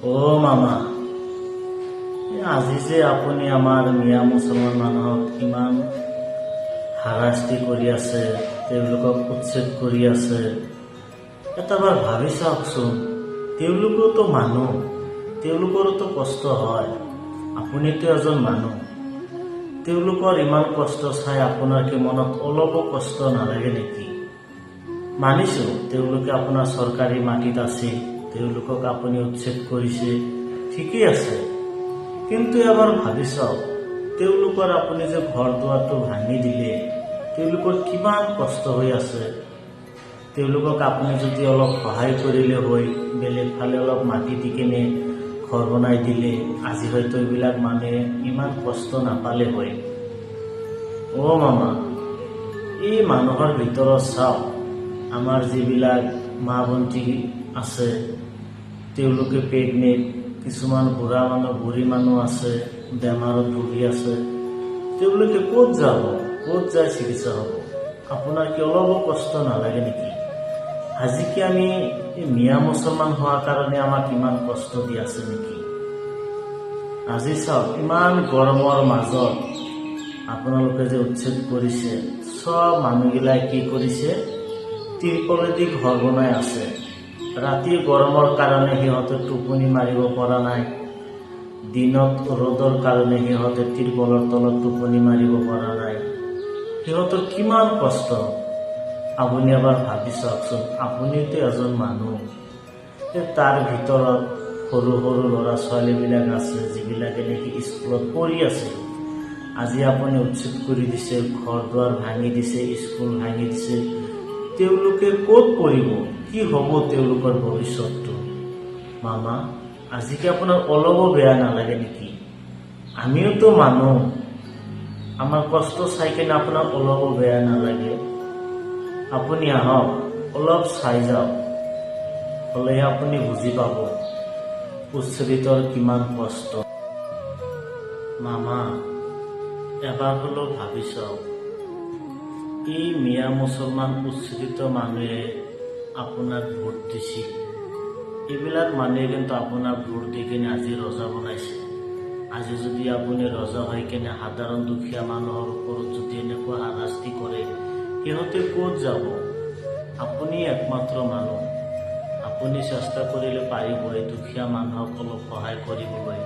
ও মামা, আজি যে আপুনি আমাৰ মিয়া মুছলমান মানুহক ইমান হাৰাশাস্তি কৰি আছে, তেওঁলোকক উচ্ছেদ কৰি আছে, এটাবাৰ ভাবি চাওকচোন। তেওঁলোকোতো মানুহ, তেওঁলোকৰোতো কষ্ট হয়। আপুনিতো এজন মানুহ, তেওঁলোকৰ ইমান কষ্ট চাই আপোনাৰ কি মনত অলপো কষ্ট নালাগে নেকি? মানিছো তেওঁলোকে আপোনাৰ চৰকাৰী মাটিত আছে, তেওঁলোকক আপুনি উচ্ছেদ কৰিছে, ঠিকেই আছে। কিন্তু এবাৰ ভাবি চাওক, তেওঁলোকৰ আপুনি যে ঘৰ দুৱাৰটো ভাঙি দিলে, তেওঁলোকৰ কিমান কষ্ট হৈ আছে। তেওঁলোকক আপুনি যদি অলপ সহায় কৰিলে হয়, বেলেগ ফালে অলপ মাটি দি কেনে ঘৰ বনাই দিলে, আজি হয়তো এইবিলাক মানুহে ইমান কষ্ট নাপালে হয়। অ মামা, এই মানুহৰ ভিতৰত চাওক, আমাৰ যিবিলাক মা ভণ্টি আছে, তেওঁলোকে প্ৰেগনেণ্ট, কিছুমান বুঢ়া মানুহ বুঢ়ী মানুহ আছে, বেমাৰত ভুগি আছে, তেওঁলোকে ক'ত যাব, ক'ত যায় চিকিৎসা হ'ব? আপোনাৰ কি অলপো কষ্ট নালাগে নেকি? আজি কি আমি মিয়া মুছলমান হোৱাৰ কাৰণে আমাক ইমান কষ্ট দি আছে নেকি? আজি চাওক, ইমান গৰমৰ মাজত আপোনালোকে যে উচ্ছেদ কৰিছে, চব মানুহগিলাই কি কৰিছে, তিৰপলেদি ঘৰ বনাই আছে। ৰাতি গৰমৰ কাৰণে সিহঁতে টোপনি মাৰিব পৰা নাই, দিনত ৰ'দৰ কাৰণে সিহঁতে তিৰপলৰ তলত টোপনি মাৰিব পৰা নাই। সিহঁতৰ কিমান কষ্ট আপুনি এবাৰ ভাবি চাওকচোন। আপুনিতো এজন মানুহ, তাৰ ভিতৰত সৰু সৰু ল'ৰা ছোৱালীবিলাক আছে, যিবিলাকে নেকি স্কুলত পঢ়ি আছে। আজি আপুনি উচ্ছেদ কৰি দিছে, ঘৰ দুৱাৰ ভাঙি দিছে, স্কুল ভাঙি দিছে। তেওঁলোকে ক'ত পঢ়িব? কি হ'ব তেওঁলোকৰ ভৱিষ্যতটো? মামা, আজিকে আপোনাৰ অলপো বেয়া নালাগে নেকি? আমিওতো মানুহ, আমাৰ কষ্ট চাই কিনে আপোনাৰ অলপো বেয়া নালাগে? আপুনি আহক, অলপ চাই যাওক, হ'লেহে আপুনি বুজি পাব উচ্ছেদিতৰ কিমান কষ্ট। মামা, এবাৰ হ'লেও ভাবি চাওক, এই মিয়া মুছলমান উচ্ছেদিত মানুহে আপোনাক ভোট দিছিল। এইবিলাক মানুহে কিন্তু আপোনাক ভোট দি কিনে আজি ৰজা বনাইছে। আজি যদি আপুনি ৰজা হৈ কিনে সাধাৰণ দুখীয়া মানুহৰ ওপৰত যদি এনেকুৱা হাৰাশাস্তি কৰে, সিহঁতে ক'ত যাব? আপুনি একমাত্ৰ মানুহ, আপুনি চেষ্টা কৰিলে পাৰিব এই দুখীয়া মানুহক অলপ সহায় কৰিবলৈ।